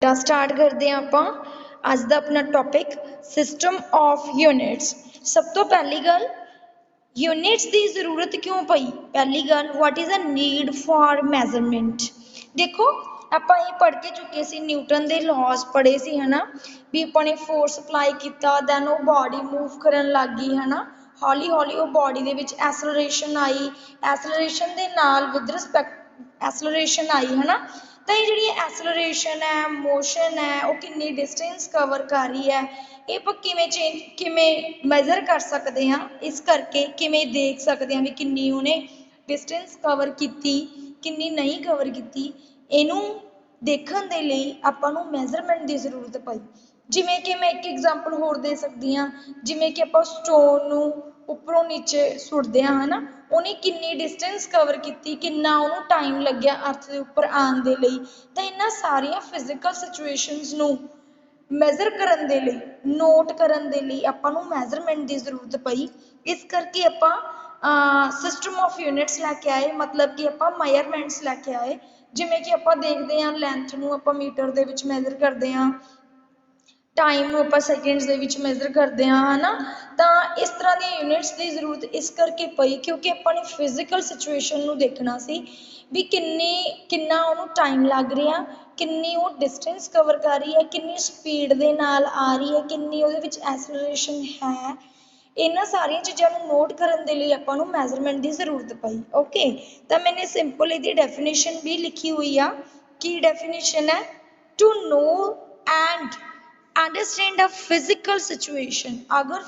ਤਾਂ ਸਟਾਰਟ ਕਰਦੇ ਹਾਂ ਆਪਾਂ ਅੱਜ ਦਾ ਆਪਣਾ ਟੌਪਿਕ ਸਿਸਟਮ ਆਫ ਯੂਨਿਟਸ। ਸਭ ਤੋਂ ਪਹਿਲੀ ਗੱਲ ਯੂਨਿਟਸ ਦੀ ਜ਼ਰੂਰਤ ਕਿਉਂ ਪਈ। ਪਹਿਲੀ ਗੱਲ what is a need for measurement. ਦੇਖੋ ਆਪਾਂ ਇਹ ਪੜ੍ਹ ਕੇ ਚੁੱਕੇ ਸੀ, ਨਿਊਟਨ ਦੇ ਲਾਜ਼ ਪੜ੍ਹੇ ਸੀ ਹਨਾ, ਵੀ ਆਪਾਂ ਨੇ ਫੋਰਸ ਅਪਲਾਈ ਕੀਤਾ ਦੈਨ ਉਹ ਬਾਡੀ ਮੂਵ ਕਰਨ ਲੱਗ ਗਈ ਹਨਾ, ਹੌਲੀ ਹੌਲੀ ਉਹ ਬਾਡੀ ਦੇ ਵਿੱਚ ਐਸਲਰੇਸ਼ਨ ਆਈ, ਐਸਲਰੇਸ਼ਨ ਦੇ ਨਾਲ ਵਿਦ ਰਿਸਪੈਕਟ ਐਸਲਰੇਸ਼ਨ ਆਈ ਹਨਾ। ਤਾਂ ਇਹ ਜਿਹੜੀ ਐਸਲਰੇਸ਼ਨ ਹੈ, ਮੋਸ਼ਨ ਹੈ, ਉਹ ਕਿੰਨੀ ਡਿਸਟੈਂਸ ਕਵਰ ਕਰ ਰਹੀ ਹੈ, ਇਹ ਆਪਾਂ ਕਿਵੇਂ ਮੈਜ਼ਰ ਕਰ ਸਕਦੇ ਹਾਂ। ਇਸ ਕਰਕੇ ਕਿਵੇਂ ਦੇਖ ਸਕਦੇ ਹਾਂ ਵੀ ਕਿੰਨੀ ਉਹਨੇ ਡਿਸਟੈਂਸ ਕਵਰ ਕੀਤੀ, ਕਿੰਨੀ ਨਹੀਂ ਕਵਰ ਕੀਤੀ, ਇਹਨੂੰ ਦੇਖਣ ਦੇ ਲਈ ਆਪਾਂ ਨੂੰ ਮੈਜ਼ਰਮੈਂਟ ਦੀ ਜ਼ਰੂਰਤ ਪਈ। ਜਿਵੇਂ ਕਿ ਮੈਂ ਇੱਕ ਐਗਜ਼ਾਮਪਲ ਹੋਰ ਦੇ ਸਕਦੀ ਹਾਂ, ਜਿਵੇਂ ਕਿ ਆਪਾਂ ਸਟੋਨ ਨੂੰ ਉੱਪਰੋਂ ਨੀਚੇ ਸੁੱਟਦੇ ਹਾਂ ਹਨਾ, ਉਹਨੇ ਕਿੰਨੀ ਡਿਸਟੈਂਸ ਕਵਰ ਕੀਤੀ, ਕਿੰਨਾ ਉਹਨੂੰ ਟਾਈਮ ਲੱਗਿਆ ਅਰਥ ਦੇ ਉੱਪਰ ਆਉਣ ਦੇ ਲਈ। ਤਾਂ ਇਹਨਾਂ ਸਾਰੀਆਂ ਫਿਜ਼ੀਕਲ ਸਿਚੁਏਸ਼ਨਸ ਨੂੰ ਮੈਜ਼ਰ ਕਰਨ ਦੇ ਲਈ, ਨੋਟ ਕਰਨ ਦੇ ਲਈ ਆਪਾਂ ਨੂੰ ਮੈਜ਼ਰਮੈਂਟ ਦੀ ਜ਼ਰੂਰਤ ਪਈ। ਇਸ ਕਰਕੇ ਆਪਾਂ ਸਿਸਟਮ ਆਫ ਯੂਨਿਟਸ ਲੈ ਕੇ ਆਏ, ਮਤਲਬ ਕਿ ਆਪਾਂ ਮਾਇਰਮੈਂਟਸ ਲੈ ਕੇ ਆਏ। ਜਿਵੇਂ ਕਿ ਆਪਾਂ ਦੇਖਦੇ ਹਾਂ ਲੈਂਥ ਨੂੰ ਆਪਾਂ ਮੀਟਰ ਦੇ ਵਿੱਚ ਮੈਜ਼ਰ ਕਰਦੇ ਹਾਂ, ਟਾਈਮ ਨੂੰ ਆਪਾਂ ਸੈਕਿੰਡਸ ਦੇ ਵਿੱਚ ਮੈਜ਼ਰ ਕਰਦੇ ਹਾਂ ਹਨਾ। ਤਾਂ ਇਸ ਤਰ੍ਹਾਂ ਦੀਆਂ ਯੂਨਿਟਸ ਦੀ ਜ਼ਰੂਰਤ ਇਸ ਕਰਕੇ ਪਈ ਕਿਉਂਕਿ ਆਪਾਂ ਨੇ ਫਿਜ਼ੀਕਲ ਸਿਚੁਏਸ਼ਨ ਨੂੰ ਦੇਖਣਾ ਸੀ ਵੀ ਕਿੰਨਾ ਉਹਨੂੰ ਟਾਈਮ ਲੱਗ ਰਿਹਾ, ਕਿੰਨੀ ਉਹ ਡਿਸਟੈਂਸ ਕਵਰ ਕਰ ਰਹੀ ਹੈ, ਕਿੰਨੀ ਸਪੀਡ ਦੇ ਨਾਲ ਆ ਰਹੀ ਹੈ, ਕਿੰਨੀ ਉਹਦੇ ਵਿੱਚ ਐਸਲਰੇਸ਼ਨ ਹੈ। ਇਹਨਾਂ ਸਾਰੀਆਂ ਚੀਜ਼ਾਂ ਨੂੰ ਨੋਟ ਕਰਨ ਦੇ ਲਈ ਆਪਾਂ ਨੂੰ ਮੈਜ਼ਰਮੈਂਟ ਦੀ ਜ਼ਰੂਰਤ ਪਈ। ਓਕੇ, ਤਾਂ ਮੈंने ਸਿੰਪਲ ਇਹਦੀ ਡੈਫੀਨੇਸ਼ਨ ਵੀ ਲਿਖੀ ਹੋਈ ਆ। ਕੀ ਡੈਫੀਨੇਸ਼ਨ ਹੈ? To know and understand a physical situation. ਅਗਰ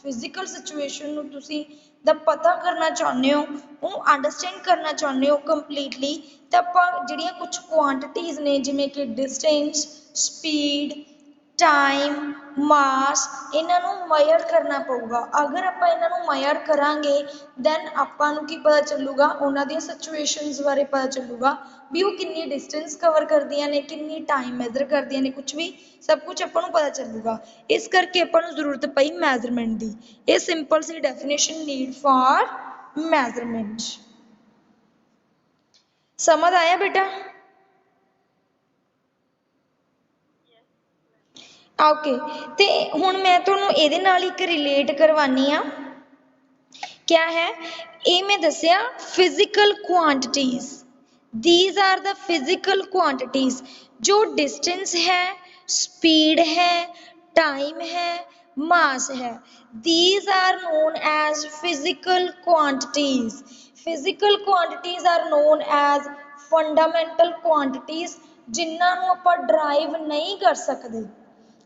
ਫਿਜ਼ੀਕਲ ਸਿਚੁਏਸ਼ਨ ਨੂੰ ਤੁਸੀਂ ਦਾ ਪਤਾ ਕਰਨਾ ਚਾਹੁੰਦੇ ਹੋ, ਉਹਨੂੰ ਅੰਡਰਸਟੈਂਡ ਕਰਨਾ ਚਾਹੁੰਦੇ ਹੋ ਕੰਪਲੀਟਲੀ, ਤਾਂ ਆਪਾਂ ਜਿਹੜੀਆਂ ਕੁਝ ਕੁਆਂਟੀਟੀਜ਼ ਨੇ ਜਿਵੇਂ ਕਿ ਡਿਸਟੈਂਸ, ਸਪੀਡ, ਟਾਈਮ, ਮਾਸ, ਇਹਨਾਂ ਨੂੰ ਮੈਜ਼ਰ ਕਰਨਾ ਪਊਗਾ। ਅਗਰ ਆਪਾਂ ਇਹਨਾਂ ਨੂੰ ਮੈਜ਼ਰ ਕਰਾਂਗੇ ਦੈਨ ਆਪਾਂ ਨੂੰ ਕੀ ਪਤਾ ਚੱਲੂਗਾ, ਉਹਨਾਂ ਦੀਆਂ ਸਿਚੁਏਸ਼ਨਸ ਬਾਰੇ ਪਤਾ ਚੱਲੂਗਾ ਵੀ ਉਹ ਕਿੰਨੀ ਡਿਸਟੈਂਸ ਕਵਰ ਕਰਦੀਆਂ ਨੇ, ਕਿੰਨੀ ਟਾਈਮ ਮੈਜ਼ਰ ਕਰਦੀਆਂ ਨੇ, ਕੁਝ ਵੀ ਸਭ ਕੁਝ ਆਪਾਂ ਨੂੰ ਪਤਾ ਚੱਲੂਗਾ। ਇਸ ਕਰਕੇ ਆਪਾਂ ਨੂੰ ਜ਼ਰੂਰਤ ਪਈ ਮੈਜ਼ਰਮੈਂਟ ਦੀ। ਇਹ simple C definition need for measurement. ਸਮਝ ਆਇਆ ਬੇਟਾ? ਓਕੇ, ਤੇ ਹੁਣ ਮੈਂ ਤੁਹਾਨੂੰ ਇਹਦੇ ਨਾਲ ਇੱਕ ਰਿਲੇਟ ਕਰਵਾਨੀ ਆ। ਕਿਆ ਹੈ ਇਹ? ਮੈਂ ਦੱਸਿਆ physical quantities, these are the physical quantities। जो डिस्टेंस है, स्पीड है, टाइम है, मास है, these are known as physical quantities। physical quantities are known as fundamental quantities, ਜਿਨ੍ਹਾਂ ਨੂੰ ਆਪਾਂ ਡਰਾਈਵ ਨਹੀਂ ਕਰ ਸਕਦੇ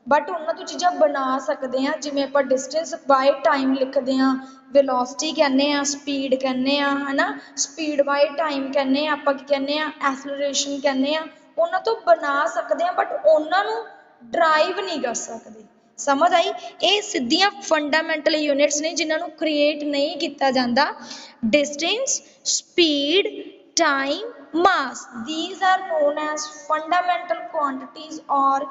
ਬਟ ਉਹਨਾਂ ਤੋਂ ਚੀਜ਼ਾਂ ਬਣਾ ਸਕਦੇ ਹਾਂ। ਜਿਵੇਂ ਆਪਾਂ ਡਿਸਟੈਂਸ ਬਾਏ ਟਾਈਮ ਲਿਖਦੇ ਹਾਂ, ਵੈਲੋਸਿਟੀ ਕਹਿੰਦੇ ਹਾਂ, ਸਪੀਡ ਕਹਿੰਦੇ ਹਾਂ ਹਨਾ, ਸਪੀਡ ਬਾਏ ਟਾਈਮ ਕਹਿੰਦੇ ਹਾਂ, ਆਪਾਂ ਕੀ ਕਹਿੰਦੇ ਹਾਂ, ਐਸਲਰੇਸ਼ਨ ਕਹਿੰਦੇ ਹਾਂ। ਉਹਨਾਂ ਤੋਂ ਬਣਾ ਸਕਦੇ ਹਾਂ ਬਟ ਉਹਨਾਂ ਨੂੰ ਡਰਾਈਵ ਨਹੀਂ ਕਰ ਸਕਦੇ। ਸਮਝ ਆਈ? ਇਹ ਸਿੱਧੀਆਂ ਫੰਡਾਮੈਂਟਲ ਯੂਨਿਟਸ ਨੇ ਜਿਨ੍ਹਾਂ ਨੂੰ ਕ੍ਰੀਏਟ ਨਹੀਂ ਕੀਤਾ ਜਾਂਦਾ। Distance, speed, time, mass, these are known as fundamental quantities or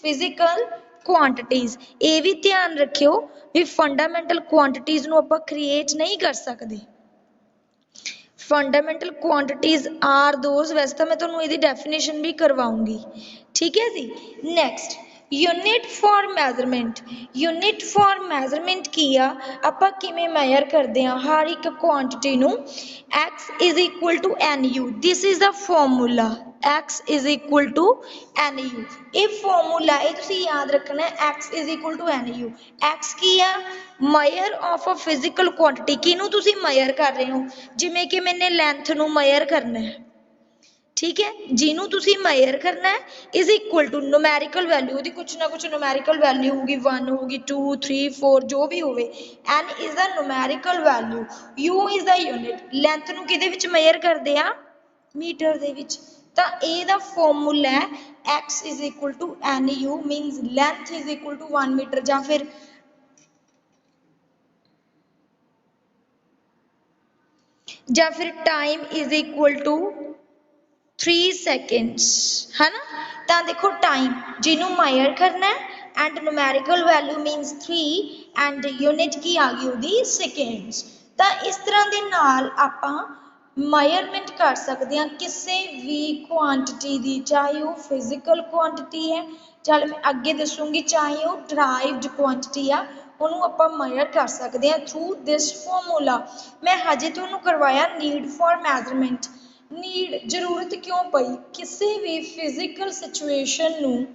physical quantities। ਇਹ ਵੀ ਧਿਆਨ ਰੱਖਿਓ ਵੀ ਫੰਡਾਮੈਂਟਲ ਕੁਆਂਟੀਟੀਜ਼ ਨੂੰ ਆਪਾਂ ਕ੍ਰੀਏਟ ਨਹੀਂ ਕਰ ਸਕਦੇ। फंडामेंटल क्वांटिटीज आर दोज, वैसे तो मैं तुम्हें इसकी डेफिनेशन भी करवाऊंगी, ठीक है जी। Next unit for measurement. Unit for measurement की आ आपां किवें मेजर करते हैं हर एक क्वांटिटी नूं। x is equal to NU, this is the formula. x is equal to NU, ये फॉर्मूला है, तुसीं याद रखना है। x is equal to NU। x की आ? Measure of a physical quantity. किनू तुसीं मेजर कर रहे हो? जिमें कि मैंने लेंथ नूं मेजर करना है, ठीक है, जिन्हों तुसीं मेजर करना है is equal to numerical value, ਉਹਦੀ कुछ ना कुछ न्यूमैरिकल वैल्यू होगी, 1 होगी, 2, 3, 4 जो भी होवे। n is the numerical value, u is the unit. Length नूं किहदे विच मेजर करदे आ? मीटर दे विच। ਤਾਂ ਇਹਦਾ ਫਾਰਮੂਲਾ ਹੈ x is equal to NU, means length is equal to 1 metre, ਜਾਂ ਫਿਰ time is equal to 3 seconds, है ना। ਤਾਂ देखो टाइम जिन्हों मेजर करना है and numerical value मीनस 3 and unit की आ गई ਉਹਦੀ सेकेंड्स। ਤਾਂ ਇਸ ਤਰ੍ਹਾਂ ਦੇ ਨਾਲ ਆਪਾਂ ਮਾਇਰਮੈਂਟ ਕਰ ਸਕਦੇ ਹਾਂ ਕਿਸੇ ਵੀ ਕੁਆਂਟਿਟੀ ਦੀ, ਚਾਹੇ ਉਹ ਫਿਜ਼ੀਕਲ ਕੁਆਂਟਿਟੀ ਹੈ, ਚੱਲ ਮੈਂ ਅੱਗੇ ਦੱਸੂਗੀ, ਚਾਹੇ ਉਹ ਡਰਾਈਵਡ ਕੁਆਂਟਿਟੀ ਆ, ਉਹਨੂੰ ਆਪਾਂ ਮਾਇਰ ਕਰ ਸਕਦੇ ਹਾਂ ਥਰੂ ਦਿਸ ਫਾਰਮੂਲਾ। ਮੈਂ ਹਜੇ ਤੁਹਾਨੂੰ ਕਰਵਾਇਆ ਨੀਡ ਫॉर ਮੈਜ਼ਰਮੈਂਟ। ਨੀਡ ਜ਼ਰੂਰਤ ਕਿਉਂ ਪਈ? ਕਿਸੇ ਵੀ ਫਿਜ਼ੀਕਲ ਸਿਚੁਏਸ਼ਨ ਨੂੰ,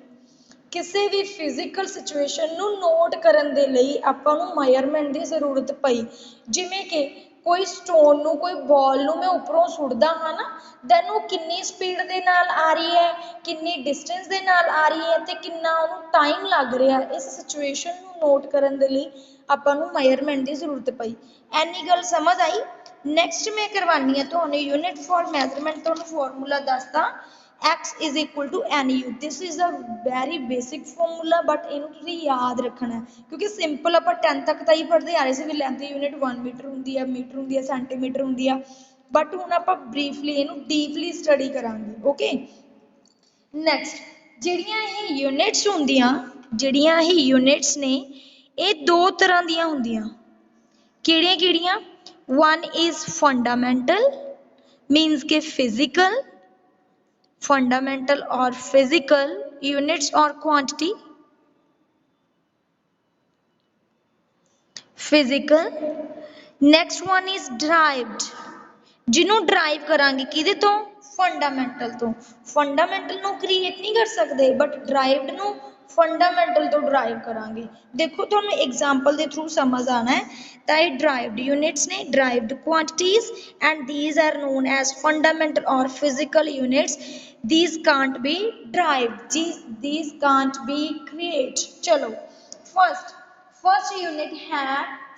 ਕਿਸੇ ਵੀ ਫਿਜ਼ੀਕਲ ਸਿਚੁਏਸ਼ਨ ਨੂੰ ਨੋਟ ਕਰਨ ਦੇ ਲਈ ਆਪਾਂ ਨੂੰ ਮਾਇਰਮੈਂਟ ਦੀ ਜ਼ਰੂਰਤ ਪਈ। ਜਿਵੇਂ ਕਿ ਕੋਈ ਸਟੋਨ ਨੂੰ, ਕੋਈ ਬਾਲ ਨੂੰ ਮੈਂ ਉੱਪਰੋਂ ਸੁੱਟਦਾ ਹਾਂ ਨਾ, ਦੈਨ ਉਹ ਕਿੰਨੀ ਸਪੀਡ ਦੇ ਨਾਲ ਆ ਰਹੀ ਹੈ, ਕਿੰਨੀ ਡਿਸਟੈਂਸ ਦੇ ਨਾਲ ਆ ਰਹੀ ਹੈ, ਤੇ ਕਿੰਨਾ ਉਹਨੂੰ ਟਾਈਮ ਲੱਗ ਰਿਹਾ, ਇਸ ਸਿਚੁਏਸ਼ਨ ਨੂੰ ਨੋਟ ਕਰਨ ਦੇ ਲਈ ਆਪਾਂ ਨੂੰ ਮਾਇਰਮੈਂਟ ਦੀ ਜ਼ਰੂਰਤ ਪਈ। ਐਨੀ ਗੱਲ ਸਮਝ ਆਈ? ਨੈਕਸਟ ਮੈਂ ਕਰਵਾਨੀ ਹੈ ਤੁਹਾਨੂੰ ਯੂਨਿਟ ਫॉर ਮੈਜ਼ਰਮੈਂਟ, ਤੁਹਾਨੂੰ ਫਾਰਮੂਲਾ ਦੱਸਦਾ x is equal to nu। this is a very basic formula, but ਇਹਨੂੰ ਤੁਸੀਂ ਯਾਦ ਰੱਖਣਾ ਹੈ, ਕਿਉਂਕਿ ਸਿੰਪਲ ਆਪਾਂ 10 ਤੱਕ ਤਾਂ ਹੀ ਪੜ੍ਹਦੇ ਆ ਰਹੇ ਸੀ ਵੀ ਲੈਂਥ ਦੀ ਯੂਨਿਟ 1 ਮੀਟਰ ਹੁੰਦੀ ਹੈ, ਮੀਟਰ ਹੁੰਦੀ ਹੈ, ਸੈਂਟੀਮੀਟਰ ਹੁੰਦੀ ਆ, ਬਟ ਹੁਣ ਆਪਾਂ ਬਰੀਫਲੀ ਇਹਨੂੰ ਡੀਪਲੀ ਸਟੱਡੀ ਕਰਾਂਗੇ। ਓਕੇ, ਨੈਕਸਟ ਜਿਹੜੀਆਂ ਇਹ ਯੂਨਿਟਸ ਹੁੰਦੀਆਂ, ਜਿਹੜੀਆਂ ਇਹ ਯੂਨਿਟਸ ਨੇ, ਇਹ ਦੋ ਤਰ੍ਹਾਂ ਦੀਆਂ ਹੁੰਦੀਆਂ। ਕਿਹੜੀਆਂ ਕਿਹੜੀਆਂ? one is fundamental, means के physical, fundamental or physical units or quantity, physical। next one is derived, ਜਿਹਨੂੰ derive ਕਰਾਂਗੇ ਕਿਹਦੇ ਤੋਂ? ਫੰਡਾਮੈਂਟਲ ਤੋਂ। ਫੰਡਾਮੈਂਟਲ ਨੂੰ ਕ੍ਰੀਏਟ ਨਹੀਂ ਕਰ ਸਕਦੇ, ਬਟ ਡਰਾਈਵਡ ਨੂੰ ਫੰਡਾਮੈਂਟਲ ਤੋਂ ਡਰਾਈਵ ਕਰਾਂਗੇ। ਦੇਖੋ ਤੁਹਾਨੂੰ ਐਗਜ਼ਾਮਪਲ ਦੇ ਥਰੂ ਸਮਝ ਆਣਾ ਹੈ। ਤਾਂ ਇਹ ਡਰਾਈਵਡ ਯੂਨਿਟਸ ਨੇ, derived quantities, and these are known as fundamental or physical units। these can't be derived, these can't be created। ਚਲੋ फर्स्ट यूनिट है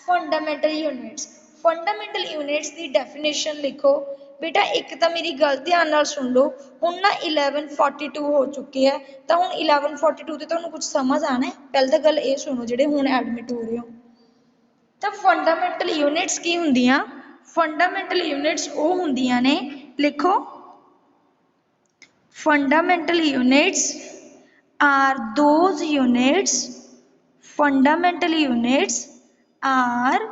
फंडामेंटल यूनिट्स। फंडामेंटल यूनिट्स की डेफिनेशन लिखो बेटा। एक तो मेरी गल ध्यान नाल सुन लो, हुण ना 11:42 हो चुके हैं, तो हुण 11:42 ते तुहानूं कुछ समझ आना है। पहले तो गल ये सुनो जिहड़े हुण एडमिट हो रहे हो। तो फंडामेंटल यूनिट्स की हुंदियां? फंडामेंटल यूनिट्स वो हुंदियां ने, लिखो, fundamental units are those units, fundamental units are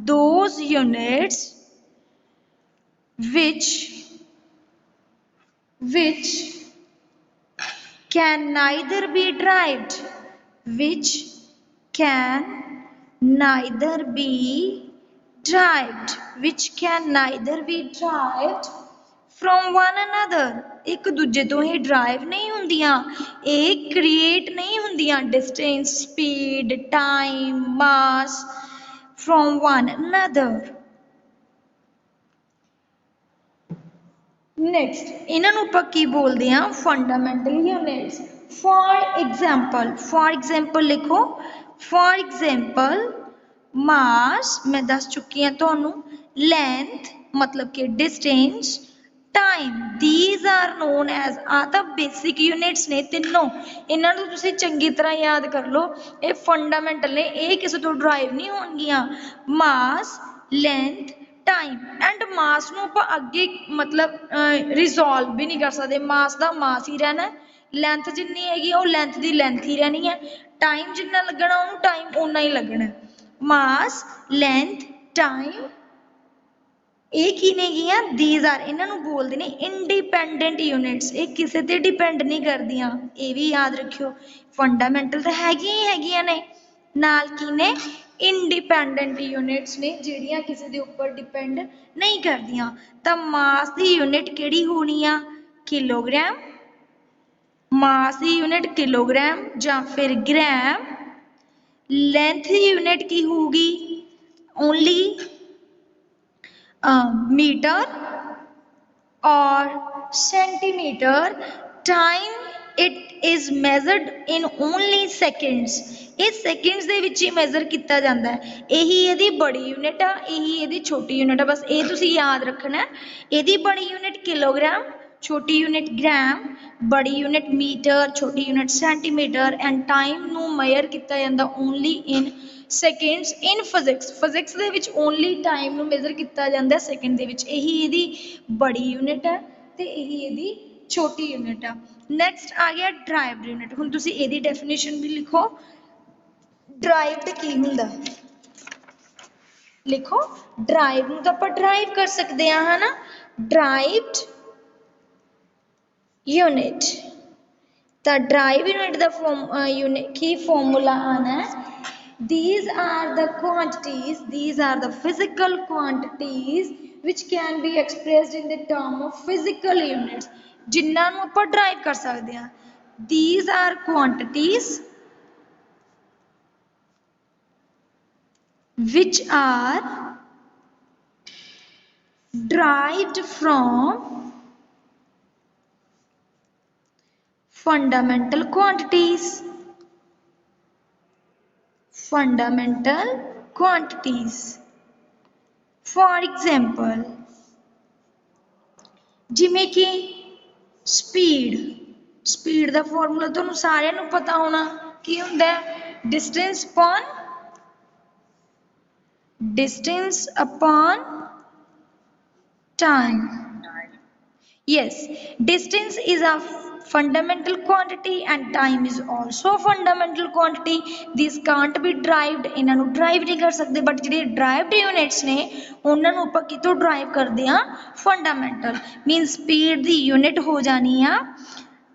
those units which can neither be derived, which can neither be derived, which can neither be derived from one another। एक दूजे तो ही drive नहीं हुंदियां, एक क्रिएट नहीं हुंदियां। Distance, speed, time, mass from one another। Next इन्हां नूं आपां की बोलदे हां? Fundamental units. फॉर एग्जाम्पल लिखो, फॉर एग्जाम्पल मास मैं दस चुकी हां तुहानूं, लेंथ मतलब कि distance, time, these are known as, आ तां बेसिक यूनिट्स ने तीनों, इन्हां नूं तुसीं चंगी तरह याद कर लो। ये फंडामेंटल ने, ये किसी तो ड्राइव नहीं होणगियां। मास, लेंथ, टाइम एंड मास नूं आपां अगे मतलब रिजोल्व भी नहीं कर सकते। मास दा मास ही रहना, लेंथ जिन्नी हैगी वो लेंथ दी लेंथ ही रहनी है, टाइम जिन्ना लगना उन्होंने टाइम उन्ना ही लगना। मास, लेंथ, टाइम, ਇਹ ਕੀ ਨੇਗੀਆਂ? these are, ਇਹਨਾਂ ਨੂੰ ਬੋਲਦੇ ਨੇ ਇੰਡੀਪੈਂਡੈਂਟ ਯੂਨਿਟਸ। ਇਹ ਕਿਸੇ ਤੇ ਡਿਪੈਂਡ ਨਹੀਂ ਕਰਦੀਆਂ, ਇਹ ਵੀ ਯਾਦ ਰੱਖਿਓ। ਫੰਡਾਮੈਂਟਲ ਤਾਂ ਹੈਗੀਆਂ ਹੀ ਹੈਗੀਆਂ ਨੇ, ਨਾਲ ਕੀ ਨੇ? ਇੰਡੀਪੈਂਡੈਂਟ ਯੂਨਿਟਸ ਨੇ, ਜਿਹੜੀਆਂ ਕਿਸੇ ਦੇ ਉੱਪਰ ਡਿਪੈਂਡ ਨਹੀਂ ਕਰਦੀਆਂ। ਤਾਂ ਮਾਸ ਦੀ ਯੂਨਿਟ ਕਿਹੜੀ ਹੋਣੀ ਆ? ਕਿਲੋਗ੍ਰਾਮ। ਮਾਸ ਦੀ ਯੂਨਿਟ ਕਿਲੋਗ੍ਰਾਮ ਜਾਂ ਫਿਰ ਗ੍ਰਾਮ। ਲੈਂਥ ਦੀ ਯੂਨਿਟ ਕੀ ਹੋਊਗੀ? ਓਨਲੀ मीटर और centimetre. Time it is measured in only seconds. ये सेकेंड्स दे विच ही मेजर किया जाता है। यही इहदी बड़ी यूनिट आ, यही इहदी छोटी यूनिट आ। बस ये तुसीं याद रखना है। इहदी बड़ी यूनिट किलोग्राम, छोटी यूनिट ग्राम, बड़ी यूनिट मीटर, छोटी यूनिट सेंटीमीटर। एंड टाइम नूं मेजर किया जाता only in seconds. In physics they which only time नूं मेजर किया जाता है सेकेंड दे विच। यही इहदी बड़ी यूनिट है ते यही इहदी छोटी यूनिट है। नैक्सट आ गया ड्राइव्ड यूनिट। हुण तुसीं इहदी डेफिनेशन भी लिखो, ड्राइव्ड की हुंदा? लिखो ड्राइव नूं तां आपां ड्राइव कर सकते हैं है ना, derived unit. The drive unit the key formula आना है, these are the quantities, these are the physical quantities which can be expressed in the term of physical units, जिन्हां नूं आपां ड्राइव कर सकते हैं। These are quantities which are derived from fundamental quantities, fundamental quantities। For example, जिमें कि speed का formula तुहानूं सारिਆਂ ਨੂੰ पता होना की हुंदा है, distance upon time. Yes, distance is a fundamental quantity and time is also a fundamental quantity. These can't be derived, इन्हां नूं derive नहीं कर सकते, but जिहड़े derived units ने उन्हां नूं आपां कितों derive करदे हां, fundamental means speed दी unit हो जानी आ,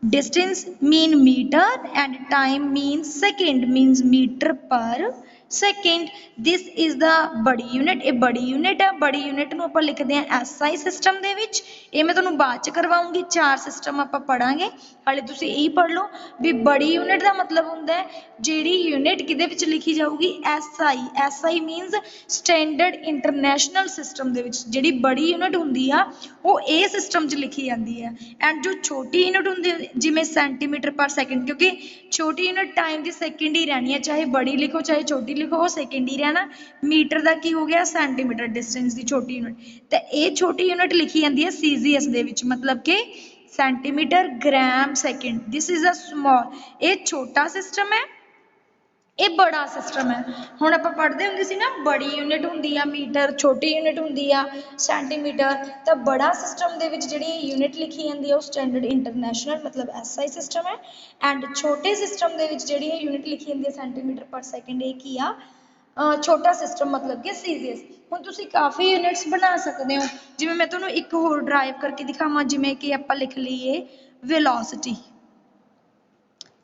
distance mean meter and time means second, means meter per second। this is the बड़ी यूनिट, ये बड़ी यूनिट है, बड़ी यूनिट नूं आपां लिखदे हां SI सिस्टम दे विच, ये मैं तुहानूं बाद च करवाऊंगी, 4 सिस्टम आपां पढ़ांगे, हाले तुसीं यही पढ़ लो भी बड़ी यूनिट दा मतलब हुंदा है जिहड़ी यूनिट किहदे विच लिखी जाऊगी, SI means standard international system दे विच जिहड़ी बड़ी यूनिट हुंदी आ वो ए सिस्टम च लिखी जाती है। एंड जो छोटी यूनिट हुंदी जिवें सेंटीमीटर पर सैकेंड, क्योंकि छोटी यूनिट टाइम दी सैकेंड ही रहनी है, चाहे बड़ी लिखो चाहे छोटी लिखो वो सैकेंड ही रहना। मीटर का की हो गया सेंटीमीटर, डिस्टेंस की छोटी यूनिट, तो ये छोटी यूनिट लिखी जाती है CGS दे विच, मतलब कि centimetre gram second. This is a small, ये छोटा सिस्टम है, ये बड़ा सिस्टम है। हुण आपां पढ़दे हुंदे सी ना बड़ी यूनिट हुंदी आ मीटर, छोटी यूनिट हुंदी आ सेंटीमीटर, तो बड़ा सिस्टम दे विच जिहड़ी यूनिट लिखी जांदी है वो स्टैंडर्ड इंटरनेशनल मतलब SI सिस्टम है। एंड छोटे सिस्टम दे विच जिहड़ी यूनिट लिखी जांदी है सेंटीमीटर पर सैकेंड, ये की आ छोटा सिस्टम मतलब कि CGS। हुण तुसीं काफ़ी यूनिट्स बना सकदे हो, जिवें मैं तुहानूं एक होर ड्राइव करके दिखावां, जिवें कि आपां लिख लईए वेलोसिटी।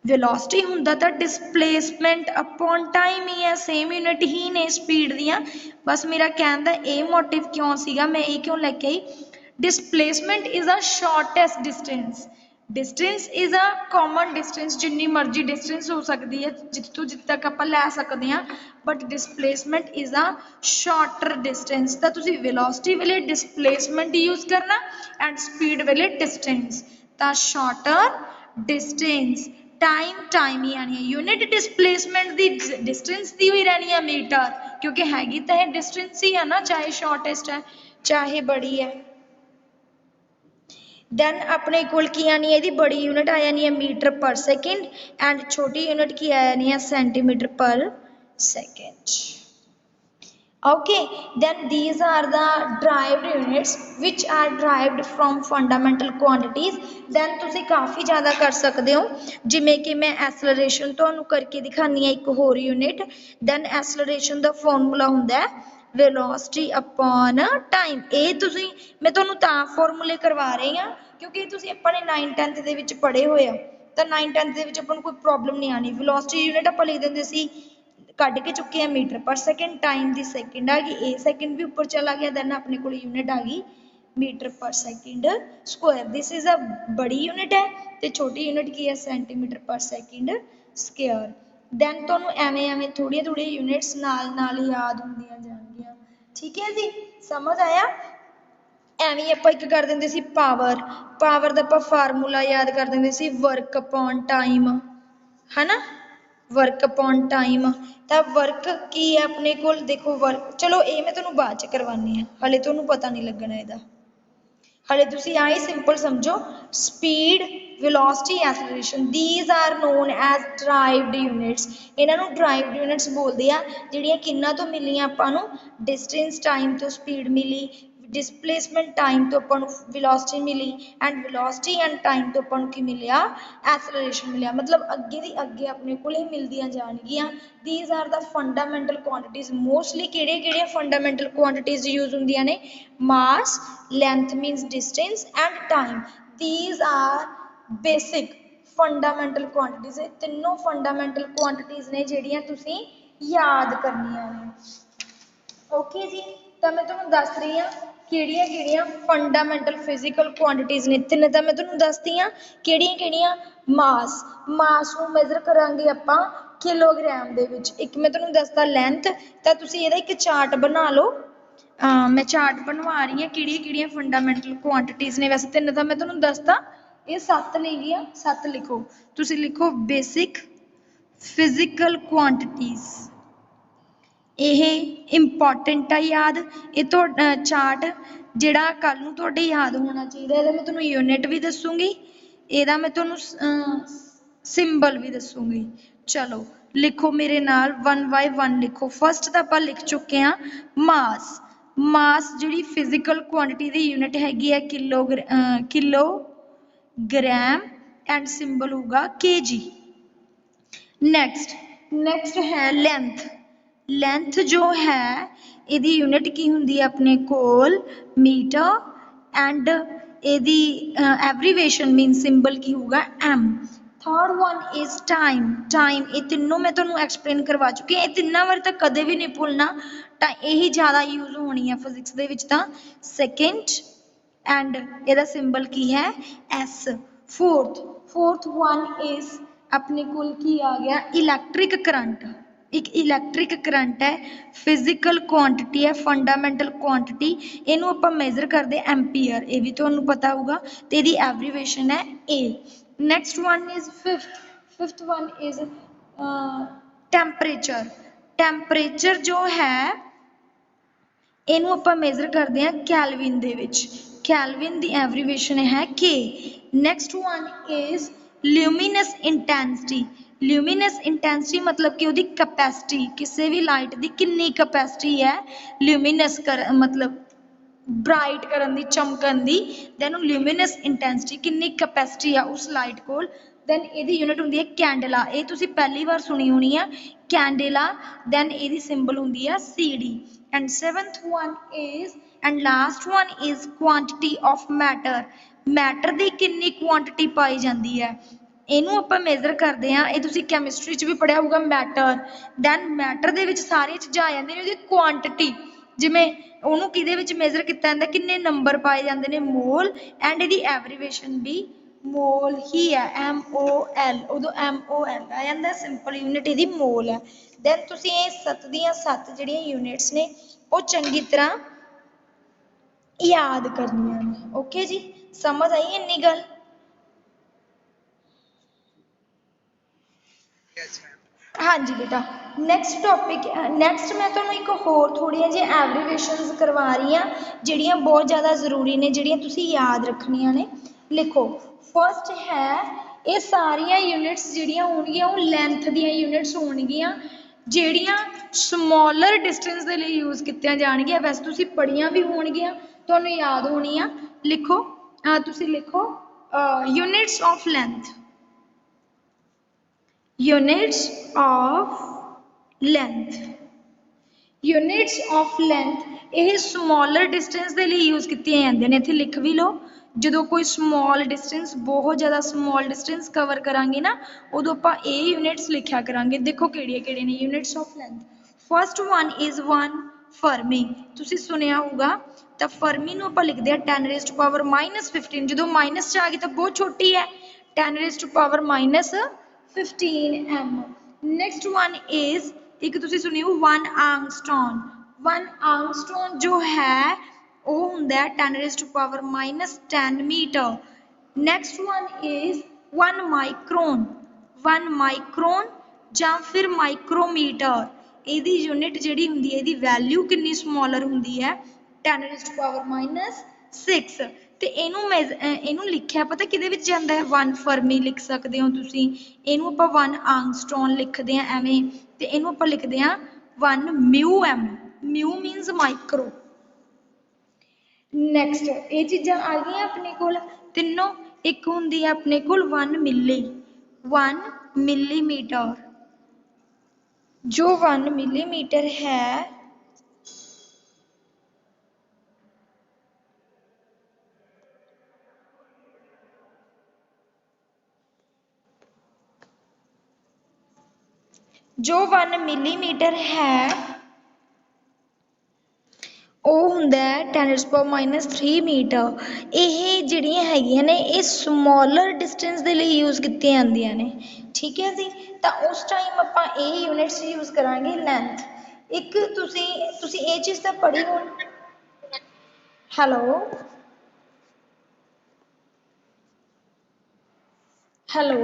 वेलोसिटी हुंदा तां डिसप्लेसमेंट अपॉन टाइम ही है, सेम यूनिट ही ने स्पीड दियां, बस मेरा कहण दा ये मोटिव क्यों सीगा, मैं ये क्यों लैके आई, displacement is a shortest distance, distance is a common distance, जिन्नी मर्जी डिस्टेंस हो सकती है जित्थों जित्थे तक आपां लै सकते हैं, but displacement is a shorter distance. तो तुसीं वेलोसिटी वेले डिसप्लेसमेंट यूज करना एंड स्पीड वेले डिस्टेंस, तो शॉर्टर डिस्टेंस, टाइम ही आनी है, यूनिट डिसप्लेसमेंट दी डिस्टेंस दी हुई रहनी है मीटर, क्योंकि हैगी तो डिस्टेंस ही है ना, चाहे शॉर्टेस्ट है चाहे बड़ी है। दैन अपने कोल की आनी है, बड़ी यूनिट आ जानी है मीटर पर सैकेंड एंड छोटी यूनिट की आ जानी है सेंटीमीटर पर second. Okay, then these are the derived units which are derived from fundamental quantities। then तुसी काफ़ी ज़्यादा कर सकते हो, जिमें कि मैं एक्सलरेशन तुहानूं करके दिखानी है एक होर यूनिट। then एक्सलरेशन का फॉर्मूला हुंदा है वेलोसिटी अपॉन टाइम। ये तुसी मैं तुहानूं तां फॉर्मूले करवा रही हाँ क्योंकि तुसी अपने 9th 10th दे विच पढ़े होए आ, तो 9th 10th दे विच आपां नूं कोई प्रॉब्लम नहीं आनी। वेलोसिटी यूनिट आपां लिख दिंदे सी, कढ़ के चुके हैं मीटर पर सैकेंड, टाइम की सैकेंड आ गई, ए सैकेंड भी ऊपर चला गया, दैन अपने को यूनिट आ गई मीटर पर second square. This is a बड़ी यूनिट है, तो छोटी यूनिट की है सेंटीमीटर पर सैकेंड स्क्वायर। दैन तुहानूं एवें एवें थोड़ियां थोड़ियां यूनिट्स नाल नाल याद होंदियां जाणगियां, ठीक है जी, समझ आया। एवें आपां एक कर दिंदे सी पावर, पावर दा आपां फार्मूला याद कर दिंदे सी वर्क अपॉन टाइम, है ना, वर्क अपॉन टाइम। तो वर्क की है अपने को, देखो वर्क, चलो ये मैं तुहानूं बाद च करवानी है, हले तुहानूं पता नहीं लगना इहदा, हले तुसीं आए सिंपल समझो, speed velocity acceleration these are known as derived units. इन्हां नूं ड्राइव्ड यूनिट्स बोलदे आ, जिहड़ियां किन्ना तो मिलियां आपां नूं, डिस्टेंस टाइम तो स्पीड मिली, डिसप्लेसमेंट टाइम तो अपन वेलोसिटी मिली एंड वेलोसिटी एंड टाइम तो अपन की मिलिया एक्सेलरेशन मिलिया मतलब अगे दी अगे अपने को मिलदियां जाणगियां these are the fundamental quantities mostly किहड़े फंडामेंटल क्वांटिटीज यूज हुंदियां ने mass length means distance and time these are basic fundamental quantities तीनों फंडामेंटल क्वांटिटीज ने जिहड़ियां तुसीं याद करनियां ने ओके जी तो मैं तुहानूं दस रही हाँ किहड़ियां फंडामेंटल फिजिकल क्वांटिटीज ने तिन्न तो मैं तुहानूं दसदी हाँ किहड़ियां मास मास नूं मेजर करांगे आपां किलोग्राम दे विच एक मैं तुहानूं दसदा लेंथ तो तुसीं इहदा एक चार्ट बना लो मैं चार्ट बनवा रही हाँ किहड़ियां फंडामेंटल क्वांटिटीज ने वैसे तिन्न तो मैं तुहानूं दसदा ये 7 ने गईयां 7 लिखो तुसीं लिखो बेसिक फिजिकल क्वांटिटीज ਇਹ ਇੰਪੋਰਟੈਂਟ ਆ याद ਇਹ ਤੋਂ ਚਾਰਟ ਜਿਹੜਾ ਕੱਲ ਨੂੰ ਤੁਹਾਡੇ याद ਹੋਣਾ ਚਾਹੀਦਾ ਇਹਦਾ ਮੈਂ ਤੁਹਾਨੂੰ ਯੂਨਿਟ ਵੀ ਦੱਸੂਗੀ ਇਹਦਾ ਮੈਂ ਤੁਹਾਨੂੰ ਸਿੰਬਲ ਵੀ ਦੱਸੂਗੀ ਚਲੋ ਲਿਖੋ ਮੇਰੇ ਨਾਲ 1 by 1 ਲਿਖੋ ਫਸਟ ਤਾਂ ਆਪਾਂ ਲਿਖ ਚੁੱਕੇ ਆ ਮਾਸ ਮਾਸ ਜਿਹੜੀ ਫਿਜ਼ੀਕਲ ਕੁਆਂਟੀਟੀ ਦੀ ਯੂਨਿਟ ਹੈਗੀ ਹੈ ਕਿਲੋਗ੍ਰਾਮ ਐਂਡ ਸਿੰਬਲ ਹੋਊਗਾ kg नेक्स्ट है लेंथ लेंथ जो है इहदी यूनिट की हुंदी है अपने कोल मीटर एंड इहदी एब्रीवेशन मीन सिंबल की होगा M third one is time time ये तीनों मैं तुहानूं एक्सप्लेन करवा चुकी है तिन्ना बार तो कदे भी नहीं भुलना यही ज़्यादा यूज होनी है फिजिक्स दे विच तां सेकेंड एंड इहदा सिंबल की है एस फोर्थ वन इज अपने कोल की आ गया इलैक्ट्रिक करंट एक इलैक्ट्रिक करंट है फिजिकल क्वांटिटी है फंडामेंटल क्वांटिटी इनू आपां मेजर करते एम्पीयर ये भी तुहानूं पता होगा तो इहदी एब्रीवेशन है A next one is fifth one is temperature जो है इनू आपां मेजर करते हैं कैलविन दे विच कैलविन दी एब्रीवेशन है K next one is luminous intensity मतलब कि उसकी कैपेसिटी किसी भी लाइट की कितनी कैपेसिटी है ल्यूमिनस कर मतलब ब्राइट करन दी चमकन दी दैन ल्यूमिनस इंटेंसिटी कितनी कैपेसिटी है उस लाइट कोल दैन इहदी यूनिट हुंदी है कैंडला ये तुसीं पहली बार सुनी होनी है कैंडला दैन इहदी सिंबल हुंदी है CD and seventh one is and last one is quantity of matter दी कितनी क्वांटिटी पाई जाती है इनू आपां मेजर करते हैं ये तुसीं कैमिस्ट्री च भी पढ़िया होगा मैटर दैन मैटर दे विच सारियां चीज़ां आ जांदियां ने उहदी क्वांटिटी जिवें उहनूं किहदे विच मेजर कीता जांदा किन्ने नंबर पाए जांदे ने मोल एंड इहदी एब्रीवेशन भी मोल ही है MOL उदों MOL आ जांदा सिंपल यूनिट इहदी मोल है दैन तुसीं ये 7 दियां 7 जिहड़ियां यूनिट्स ने वो चंगी तरह याद करनियां ने ओके जी समझ आई इन्नी गल हाँ जी बेटा नैक्सट टॉपिक नैक्सट मैं तुहानूं एक होर थोड़ियां जी एब्रीवेशनस करवा रही हाँ जिहड़ियां बहुत ज़्यादा जरूरी ने जिहड़ियां तुसीं याद रखनियां ने लिखो फर्स्ट है ये सारियां यूनिट्स जिहड़ियां होणगियां वो लेंथ दियां यूनिट्स होणगियां जिहड़ियां स्मॉलर डिस्टेंस दे लई यूज कीतियां जाणगियां वैसे तुसीं पढ़ियां भी होणगियां तुहानूं याद होणियां लिखो तुसीं लिखो units of length units of length ये स्मॉलर डिस्टेंस के लिए यूज किए जाते हैं इत्थे लिख भी लो जो कोई स्मॉल डिस्टेंस बहुत ज़्यादा स्मॉल डिस्टेंस कवर करांगे ना उदों आपां ये यूनिट्स लिखा करांगे देखो किहड़ियां ने units of length first one is one Fermi तुसीं सुनिया होगा तो फर्मी नूं आपां लिखदे हैं 10⁻⁻15 जो माइनस च आ गई तो बहुत छोटी है 10⁻⁻15 m नेक्स्ट वन इज एक तुसीं सुनियो 1 आंगस्ट्रॉन जो है वो हुंदा है 10⁻⁻10 metre next one is 1 micron ਜਾਂ फिर माइक्रोमीटर ਇਹਦੀ यूनिट ਜਿਹੜੀ ਹੁੰਦੀ ਹੈ ਇਹਦੀ ਵੈਲਿਊ ਕਿੰਨੀ ਸਮਾਲਰ ਹੁੰਦੀ ਹੈ 10⁻⁻6 ਤੇ ਇਹਨੂੰ ਲਿਖਿਆ ਪਤਾ ਕਿਹਦੇ ਵਿੱਚ ਜਾਂਦਾ ਹੈ 1 ਫਰਮੀ ਲਿਖ ਸਕਦੇ ਹੋ ਤੁਸੀਂ ਇਹਨੂੰ ਆਪਾਂ 1 ਆਂਗਸਟ੍ਰੋਨ ਲਿਖਦੇ ਆ ਐਵੇਂ ਤੇ ਇਹਨੂੰ ਆਪਾਂ ਲਿਖਦੇ ਆ 1 ਮਿਊ m ਮਿਊ ਮੀਨਸ ਮਾਈਕਰੋ ਨੈਕਸਟ ਇਹ ਚੀਜ਼ਾਂ ਆ ਗਈਆਂ ਆਪਣੇ ਕੋਲ ਤਿੰਨੋਂ। ਇੱਕ ਹੁੰਦੀ ਹੈ ਆਪਣੇ ਕੋਲ 1 ਮਿਲੀਮੀਟਰ, ਜੋ 1 ਮਿਲੀਮੀਟਰ ਹੈ ਜੋ 1 ਮਿਲੀਮੀਟਰ ਹੈ ਉਹ ਹੁੰਦਾ ਹੈ 10⁻³ ਮੀਟਰ। ਇਹ ਜਿਹੜੀਆਂ ਹੈਗੀਆਂ ਨੇ ਇਹ ਸਮੋਲਰ ਡਿਸਟੈਂਸ ਦੇ ਲਈ ਯੂਜ਼ ਕੀਤੀਆਂ ਜਾਂਦੀਆਂ ਨੇ, ਠੀਕ ਹੈ ਜੀ। ਤਾਂ ਉਸ ਟਾਈਮ ਆਪਾਂ ਇਹ ਯੂਨਿਟਸ ਯੂਜ਼ ਕਰਾਂਗੇ ਲੈਂਥ। ਇੱਕ ਤੁਸੀਂ ਇਹ ਚੀਜ਼ ਤਾਂ ਪੜ੍ਹੀ ਹੋ। ਹੈਲੋ ਹੈਲੋ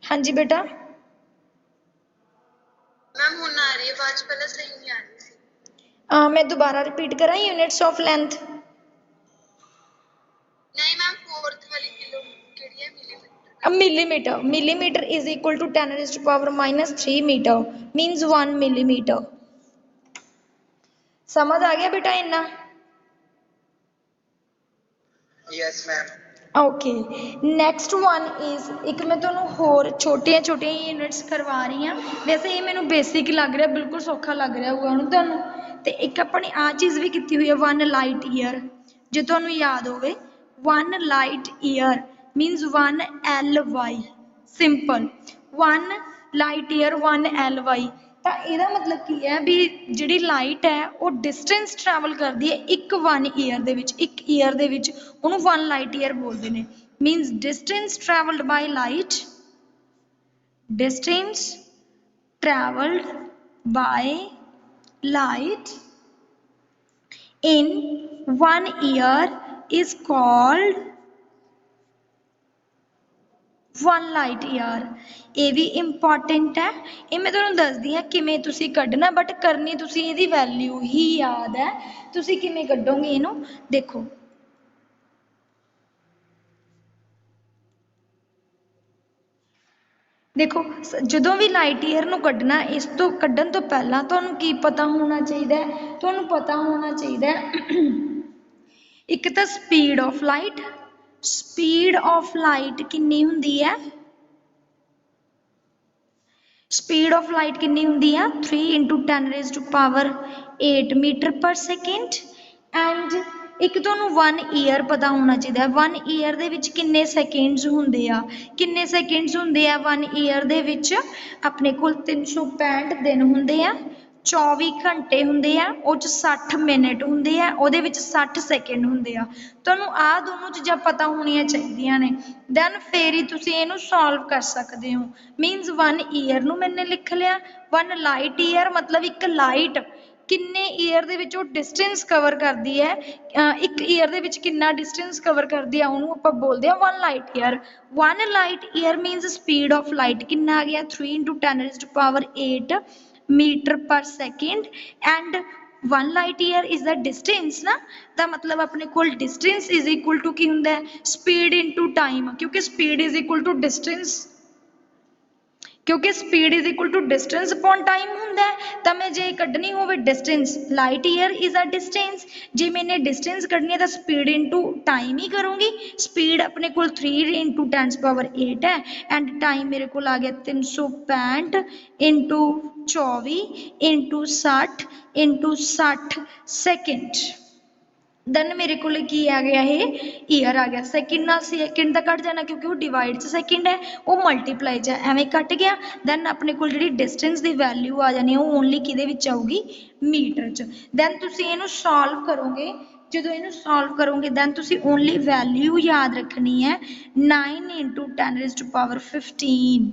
ਹਾਂਜੀ ਬੇਟਾ। मैम ਹੁਣ आ रही है आवाज, पहले सही नहीं आ रही थी। मैं दोबारा रिपीट करा यूनिट्स ऑफ लेंथ। नहीं मैम फोर्थ वाली किलो केड़ी है millimetre. Millimetre is equal to 10⁻³ metre means 1 millimetre. समझ आ गया बेटा इन्ना? Yes ma'am. Okay next one is एक मैं तुहानू होर छोटिया छोटिया यूनिट्स करवा रही हाँ। वैसे ये मैनू बेसिक लग रहा, बिल्कुल सौखा लग रहा होगा हूँ तुहानू। तो एक अपनी आ चीज़ भी की हुई है 1 लाइट ईयर, जो तुहानू याद होवे 1 light year मीनस 1 LY simple 1 light year 1 LY। तो यदा मतलब की है भी जी लाइट है वो डिस्टेंस ट्रैवल करती है एक 1 ईयर दे विच, एक ईयर दे विच उन्होंने 1 लाइट ईयर बोलते हैं। मीनस distance travelled by light, distance travelled by light in 1 year is called 1 light year. ये भी इंपॉर्टेंट है, ये मैं तुहानू दसदी हाँ किवें तुसी कढना, बट करनी तुसी इहदी वैल्यू ही याद है। तुसी किवें कढोगे इहनू देखो, देखो जदों भी लाइट ईयर नू कढना इस तो कढन तो पहला तुहानू की पता होना चाहिए, तुहानू पता होना चाहिए एक तो speed of light. Speed of light कितनी हुंदी है? स्पीड ऑफ लाइट कितनी हुंदी है? 3 × 10⁸ मीटर पर सेकेंड। एंड एक तुहानू 1 ईयर पता होना चाहिए, 1 ईयर दे विच किन्ने सेकेंड्स हुंदे आ, किन्ने सेकेंड्स हुंदे आ 1 ईयर दे विच? अपने कोल 365 दिन हुंदे आ, 24 घंटे हुंदे आ, उह च 60 मिनट हुंदे आ, उहदे विच 60 सैकेंड हुंदे आ। तुहानू आ दोनों चीज़ां पता होनियां चाहिदियां ने, दैन फिर ही तुसीं इहनू सॉल्व कर सकदे हो। मीनस 1 ईयर नू मैंने लिख लिया, 1 लाइट ईयर मतलब एक लाइट किन्ने ईयर दे विच ओह डिस्टेंस कवर करदी है, एक ईयर दे विच किन्ना डिस्टेंस कवर करदी है उहनू आपां बोलदे आ 1 light year. 1 light year means speed of light किन्ना आ गया 3 × 10⁸ metre per second. And 1 light year is the distance ना, तो मतलब अपने कोल डिस्टेंस इज इक्वल टू की हुंदा है स्पीड इनटू टाइम, क्योंकि speed is equal to distance, क्योंकि speed is equal to distance upon time हुंदा है। तो मैं जे कढनी होवे distance, light year is a distance, जे मैंने डिस्टेंस कढनी है तो स्पीड इनटू टाइम ही करूँगी। स्पीड अपने कोल 3 × 10⁸ है एंड टाइम मेरे को आ गया 365 × 24 × 60 × 60 सेकेंड। दैन मेरे को की आ गया है ईयर आ गया। सैकेंड ना सैकेंड का कट जाना क्योंकि वो डिवाइड च सैकेंड है, वो मल्टीप्लाई च एवें कट गया। दैन अपने को जी डिस्टेंस की वैल्यू आ जानी है वो ओनली कि आऊगी मीटर च। दैन तुसीं इहनू सॉल्व करोगे, जो इनू सॉल्व करोगे दैन तुसीं ओनली वैल्यू याद रखनी है 9 × 10⁻15।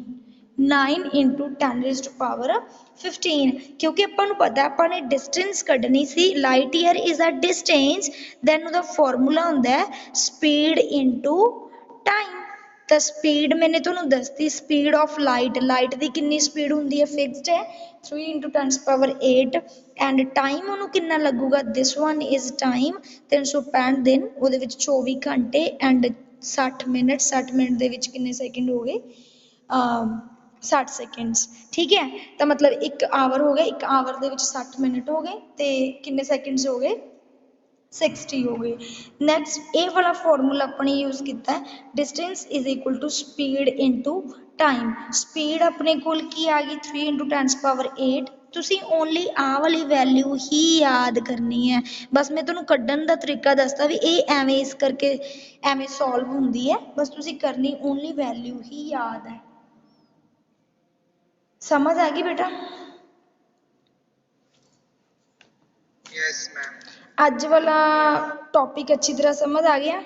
9 × 10⁻15, क्योंकि अपन पता अपने डिस्टेंस कढनी सी, light year is a distance, then उसका फॉर्मूला होंदा है स्पीड इनटू टाइम। तो स्पीड मैंने तुहानू दसती, स्पीड ऑफ लाइट, लाइट की कितनी स्पीड होंदी है फिक्सड है 3 × 10⁻8 एंड टाइम उन्होंने कितना लगूगा, दिस वन इज टाइम 365 दिन, वो 24 घंटे एंड 60 मिनट, 60 मिनट के कितने सैकेंड हो गए 60 सेकेंड्स। ठीक है, तो मतलब 1 आवर हो गया, 1 आवर के 60 मिनट हो गए, तो कितने सैकेंड्स हो गए 60 हो गए। नैक्सट ये वाला फॉर्मूला अपने यूज किया है, distance is equal to speed into time. Speed अपने कोल की आ गई 3 इंटू 10⁸। तुसी ओनली आ वाली वैल्यू ही याद करनी है, बस मैं तुहानू कड्ढन दा तरीका दसदा भी ये एवें इस करके एवें सॉल्व हुंदी है, बस तुसी करनी ओनली वैल्यू ही याद है। समझ आ गई बेटा? Yes ma'am. अज वाला टॉपिक अच्छी तरह समझ आ गया?